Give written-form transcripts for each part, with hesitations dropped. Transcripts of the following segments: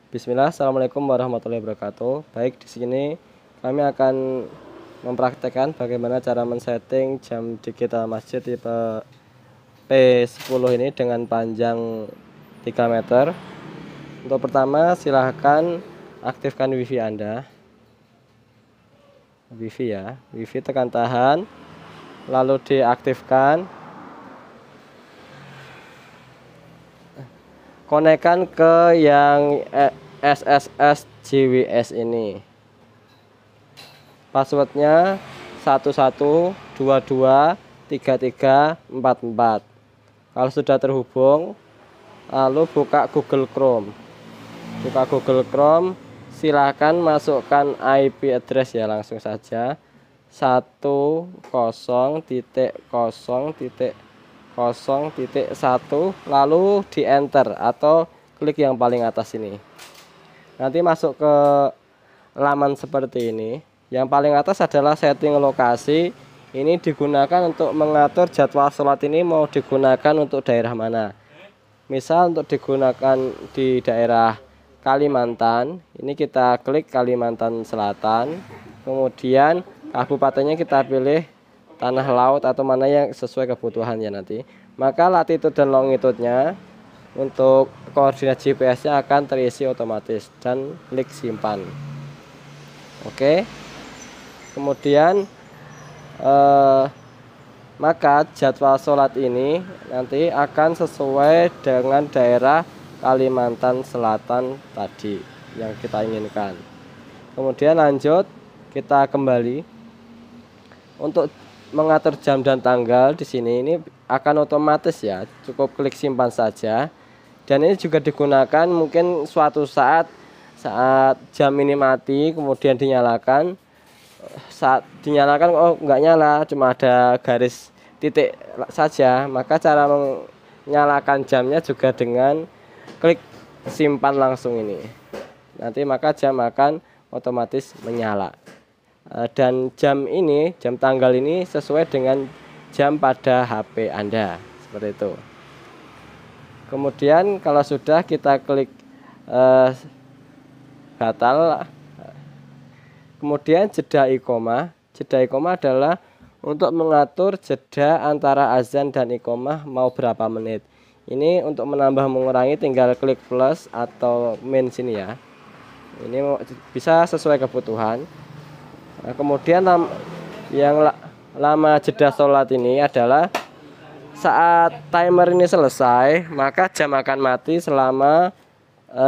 Bismillah, assalamualaikum warahmatullahi wabarakatuh. Baik, di sini kami akan mempraktekkan bagaimana cara men-setting jam digital masjid tipe P10 ini dengan panjang 3 meter. Untuk pertama, silahkan aktifkan WiFi Anda. WiFi ya, WiFi tekan tahan, lalu diaktifkan. Konekkan ke yang SSS JWS ini. Passwordnya 11223344. Kalau sudah terhubung, lalu buka Google Chrome. Silahkan masukkan IP address ya, langsung saja 10.0.0.1 lalu di enter atau klik yang paling atas ini. Nanti masuk ke laman seperti ini. Yang paling atas adalah setting lokasi. Ini digunakan untuk mengatur jadwal sholat ini mau digunakan untuk daerah mana. Misal untuk digunakan di daerah Kalimantan, ini kita klik Kalimantan Selatan. Kemudian kabupatennya kita pilih tanah laut atau mana yang sesuai kebutuhannya nanti. Maka latitude dan longitude-nya untuk koordinat GPS-nya akan terisi otomatis dan klik simpan. Oke. Kemudian maka jadwal sholat ini nanti akan sesuai dengan daerah Kalimantan Selatan tadi yang kita inginkan. Kemudian lanjut, kita kembali untuk mengatur jam dan tanggal. Di sini ini akan otomatis ya, cukup klik simpan saja. Dan ini juga digunakan mungkin suatu saat jam ini mati kemudian dinyalakan. Saat dinyalakan enggak nyala, cuma ada garis titik saja, maka cara menyalakan jamnya juga dengan klik simpan langsung ini. Nanti maka jam akan otomatis menyala. Dan jam tanggal ini sesuai dengan jam pada HP Anda, seperti itu. Kemudian kalau sudah kita klik batal. Kemudian jeda iqomah. Jeda iqomah adalah untuk mengatur jeda antara azan dan iqomah mau berapa menit. Ini untuk menambah mengurangi tinggal klik plus atau min sini ya. Ini bisa sesuai kebutuhan. Nah, kemudian yang lama jeda sholat ini adalah saat timer ini selesai, maka jam akan mati selama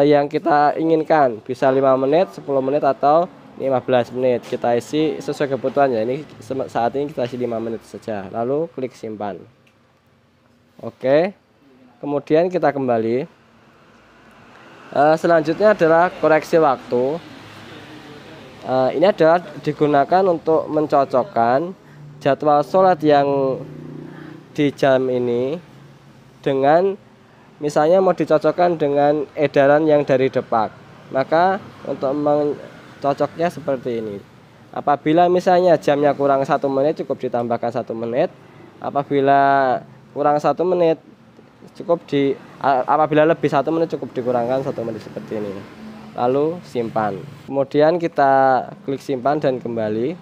yang kita inginkan. Bisa 5 menit, 10 menit atau 15 menit. Kita isi sesuai kebutuhannya. Ini saat ini kita isi 5 menit saja. Lalu klik simpan. Oke. Kemudian kita kembali. Selanjutnya adalah koreksi waktu. Ini adalah digunakan untuk mencocokkan jadwal sholat yang di jam ini dengan misalnya mau dicocokkan dengan edaran yang dari Depak. Maka untuk mencocoknya seperti ini. Apabila misalnya jamnya kurang 1 menit cukup ditambahkan 1 menit. Apabila kurang 1 menit apabila lebih 1 menit cukup dikurangkan 1 menit seperti ini. Lalu simpan. Kemudian kita klik simpan dan kembali.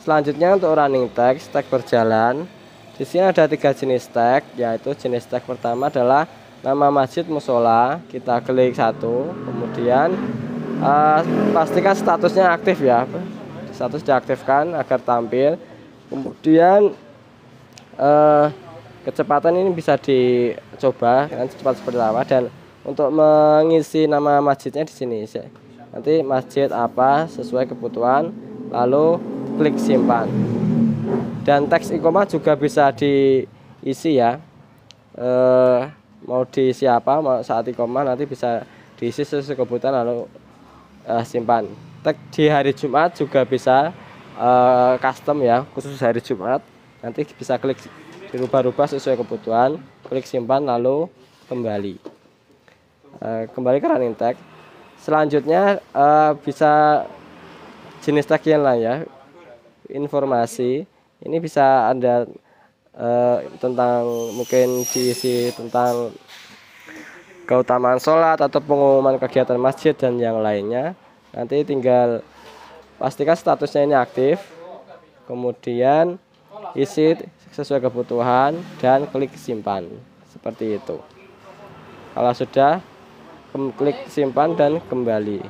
Selanjutnya untuk running text berjalan. Di sini ada 3 jenis tag, yaitu jenis tag pertama adalah nama masjid musola. Kita klik 1. Kemudian pastikan statusnya aktif ya. Status diaktifkan agar tampil. Kemudian kecepatan ini bisa dicoba dengan cepat seperti apa, dan untuk mengisi nama masjidnya di sini nanti masjid apa sesuai kebutuhan, lalu klik simpan. Dan teks iqomah juga bisa diisi ya, mau diisi apa, mau saat iqomah nanti bisa diisi sesuai kebutuhan, lalu simpan. Teks di hari Jumat juga bisa custom ya, khusus hari Jumat, nanti bisa klik dirubah-rubah sesuai kebutuhan, klik simpan lalu kembali. Kembali ke running tag. Selanjutnya bisa jenis tag yang lain ya. Informasi ini bisa Anda tentang mungkin diisi tentang keutamaan sholat atau pengumuman kegiatan masjid dan yang lainnya. Nanti tinggal pastikan statusnya ini aktif, kemudian isi sesuai kebutuhan dan klik simpan seperti itu. Kalau sudah, klik simpan dan kembali.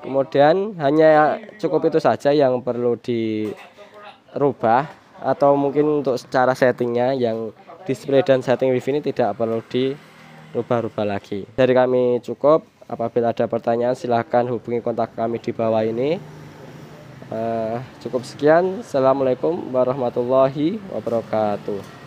Kemudian hanya cukup itu saja yang perlu dirubah, atau mungkin untuk cara settingnya yang display dan setting wifi ini tidak perlu dirubah-rubah lagi. Dari kami cukup. Apabila ada pertanyaan silahkan hubungi kontak kami di bawah ini. Cukup sekian. Assalamualaikum warahmatullahi wabarakatuh.